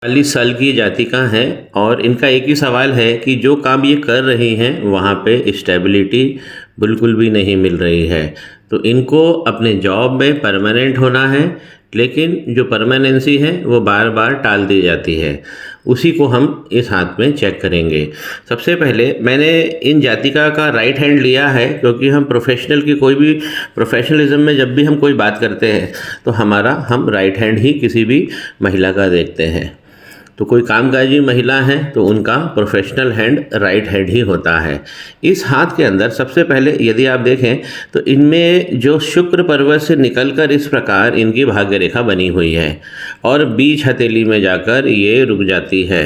40 साल की जातिका हैं और इनका एक ही सवाल है कि जो काम ये कर रही हैं वहाँ पे स्टेबिलिटी बिल्कुल भी नहीं मिल रही है। तो इनको अपने जॉब में परमानेंट होना है, लेकिन जो परमानेंसी है वो बार बार टाल दी जाती है। उसी को हम इस हाथ में चेक करेंगे। सबसे पहले मैंने इन जातिका का राइट हैंड लिया है, क्योंकि हम प्रोफेशनल की कोई भी प्रोफेशनलिज्म में जब भी हम कोई बात करते हैं तो हम राइट हैंड ही किसी भी महिला का देखते हैं। तो कोई कामकाजी महिला है तो उनका प्रोफेशनल हैंड राइट हैंड ही होता है। इस हाथ के अंदर सबसे पहले यदि आप देखें तो इनमें जो शुक्र पर्वत से निकलकर इस प्रकार इनकी भाग्य रेखा बनी हुई है और बीच हथेली में जाकर ये रुक जाती है।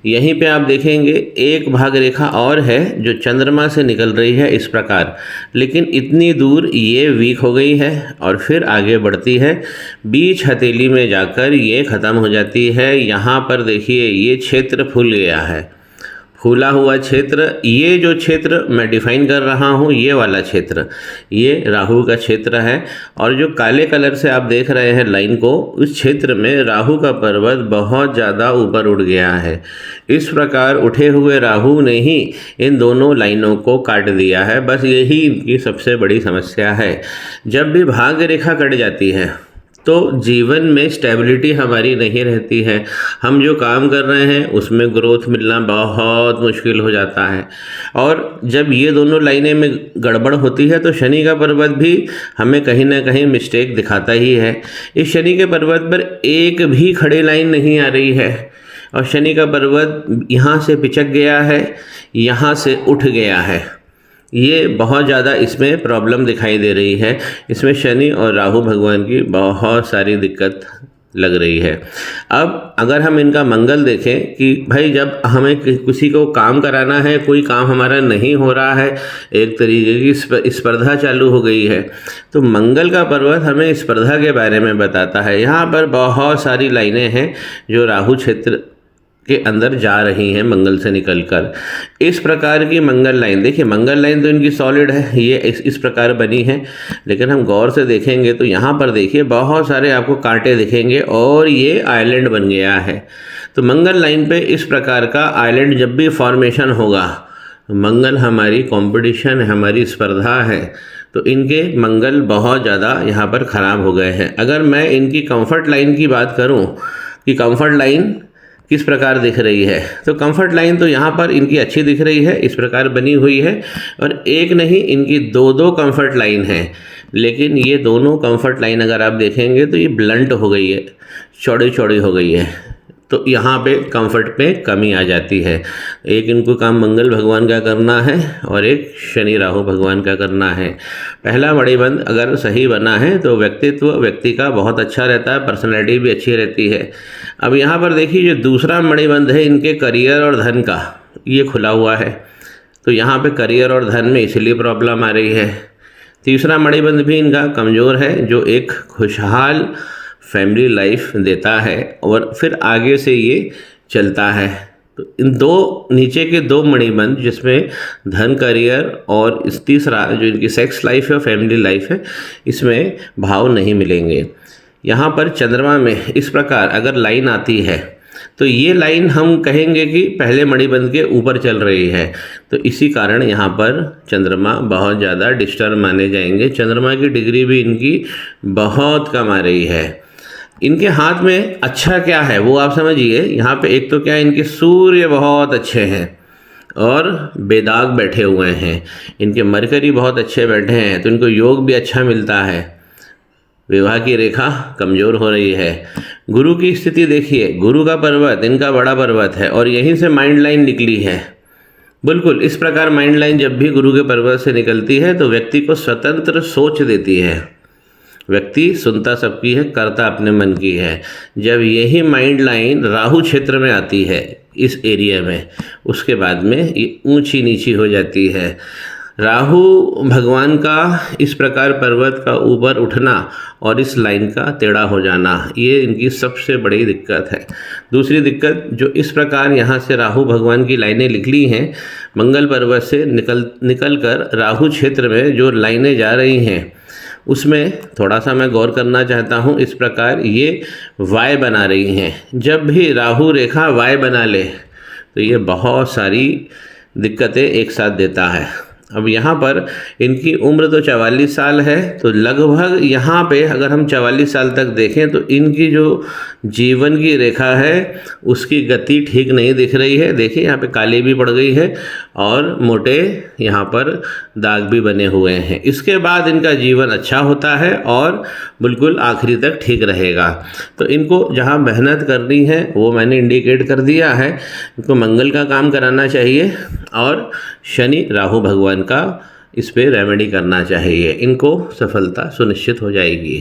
यहीं पे आप देखेंगे एक भाग रेखा और है जो चंद्रमा से निकल रही है इस प्रकार, लेकिन इतनी दूर ये वीक हो गई है और फिर आगे बढ़ती है, बीच हथेली में जाकर ये ख़त्म हो जाती है। यहाँ पर देखिए ये क्षेत्र फूल गया है, फूला हुआ क्षेत्र। ये जो क्षेत्र मैं डिफाइन कर रहा हूँ, ये वाला क्षेत्र ये राहु का क्षेत्र है। और जो काले कलर से आप देख रहे हैं लाइन को, उस क्षेत्र में राहु का पर्वत बहुत ज़्यादा ऊपर उठ गया है। इस प्रकार उठे हुए राहु ने ही इन दोनों लाइनों को काट दिया है। बस यही इनकी सबसे बड़ी समस्या है। जब भी भाग्य रेखा कट जाती है तो जीवन में स्टेबिलिटी हमारी नहीं रहती है। हम जो काम कर रहे हैं उसमें ग्रोथ मिलना बहुत मुश्किल हो जाता है। और जब ये दोनों लाइनें में गड़बड़ होती है तो शनि का पर्वत भी हमें कहीं ना कहीं मिस्टेक दिखाता ही है। इस शनि के पर्वत पर एक भी खड़ी लाइन नहीं आ रही है और शनि का पर्वत यहाँ से पिचक गया है, यहाँ से उठ गया है। ये बहुत ज़्यादा इसमें प्रॉब्लम दिखाई दे रही है। इसमें शनि और राहु भगवान की बहुत सारी दिक्कत लग रही है। अब अगर हम इनका मंगल देखें कि भाई जब हमें किसी को काम कराना है, कोई काम हमारा नहीं हो रहा है, एक तरीके की स्पर्धा चालू हो गई है, तो मंगल का पर्वत हमें स्पर्धा के बारे में बताता है। यहाँ पर बहुत सारी लाइनें हैं जो राहु क्षेत्र के अंदर जा रही हैं मंगल से निकलकर। इस प्रकार की मंगल लाइन देखिए, मंगल लाइन तो इनकी सॉलिड है, ये इस प्रकार बनी है, लेकिन हम गौर से देखेंगे तो यहाँ पर देखिए बहुत सारे आपको कांटे दिखेंगे और ये आइलैंड बन गया है। तो मंगल लाइन पे इस प्रकार का आइलैंड जब भी फॉर्मेशन होगा, मंगल हमारी कंपटीशन है, हमारी स्पर्धा है, तो इनके मंगल बहुत ज़्यादा यहाँ पर ख़राब हो गए हैं। अगर मैं इनकी कंफर्ट लाइन की बात करूँ कि कंफर्ट लाइन किस प्रकार दिख रही है, तो कंफर्ट लाइन तो यहाँ पर इनकी अच्छी दिख रही है, इस प्रकार बनी हुई है। और एक नहीं, इनकी दो दो कंफर्ट लाइन है, लेकिन ये दोनों कंफर्ट लाइन अगर आप देखेंगे तो ये ब्लंट हो गई है, चौड़ी चौड़ी हो गई है। तो यहाँ पे कंफर्ट पे कमी आ जाती है। एक इनको काम मंगल भगवान का करना है और एक शनि राहु भगवान का करना है। पहला मणिबंध अगर सही बना है तो व्यक्तित्व व्यक्ति का बहुत अच्छा रहता है, पर्सनैलिटी भी अच्छी रहती है। अब यहाँ पर देखिए जो दूसरा मणिबंध है इनके करियर और धन का, ये खुला हुआ है, तो यहाँ पे करियर और धन में इसलिए प्रॉब्लम आ रही है। तीसरा मणिबंध भी इनका कमज़ोर है, जो एक खुशहाल फैमिली लाइफ देता है और फिर आगे से ये चलता है। तो इन दो नीचे के दो मणिबंध जिसमें धन, करियर और इस तीसरा जो इनकी सेक्स लाइफ है, फैमिली लाइफ है, इसमें भाव नहीं मिलेंगे। यहाँ पर चंद्रमा में इस प्रकार अगर लाइन आती है तो ये लाइन हम कहेंगे कि पहले मणिबंध के ऊपर चल रही है, तो इसी कारण यहाँ पर चंद्रमा बहुत ज़्यादा डिस्टर्ब माने जाएंगे। चंद्रमा की डिग्री भी इनकी बहुत कम आ रही है। इनके हाथ में अच्छा क्या है वो आप समझिए। यहाँ पे एक तो क्या है, इनके सूर्य बहुत अच्छे हैं और बेदाग बैठे हुए हैं, इनके मरकरी बहुत अच्छे बैठे हैं, तो इनको योग भी अच्छा मिलता है। विवाह की रेखा कमज़ोर हो रही है। गुरु की स्थिति देखिए, गुरु का पर्वत इनका बड़ा पर्वत है और यहीं से माइंड लाइन निकली है। बिल्कुल इस प्रकार माइंड लाइन जब भी गुरु के पर्वत से निकलती है तो व्यक्ति को स्वतंत्र सोच देती है। व्यक्ति सुनता सबकी है, करता अपने मन की है। जब यही माइंड लाइन राहु क्षेत्र में आती है इस एरिया में, उसके बाद में ये ऊंची नीची हो जाती है। राहु भगवान का इस प्रकार पर्वत का ऊपर उठना और इस लाइन का टेढ़ा हो जाना, ये इनकी सबसे बड़ी दिक्कत है। दूसरी दिक्कत जो इस प्रकार यहाँ से राहु भगवान की लाइनें निकली हैं, मंगल पर्वत से निकल कर राहु क्षेत्र में जो लाइनें जा रही हैं उसमें थोड़ा सा मैं गौर करना चाहता हूँ। इस प्रकार ये वाय बना रही हैं, जब भी राहु रेखा वाय बना ले तो ये बहुत सारी दिक्कतें एक साथ देता है। अब यहाँ पर इनकी उम्र तो 44 साल है, तो लगभग यहाँ पे अगर हम 44 साल तक देखें तो इनकी जो जीवन की रेखा है उसकी गति ठीक नहीं दिख रही है। देखिए यहाँ पे काली भी पड़ गई है और मोटे यहाँ पर दाग भी बने हुए हैं। इसके बाद इनका जीवन अच्छा होता है और बिल्कुल आखिरी तक ठीक रहेगा। तो इनको जहाँ मेहनत करनी है वो मैंने इंडिकेट कर दिया है। इनको मंगल का काम कराना चाहिए और शनि राहु भगवान का इस पे रेमेडी करना चाहिए। इनको सफलता सुनिश्चित हो जाएगी।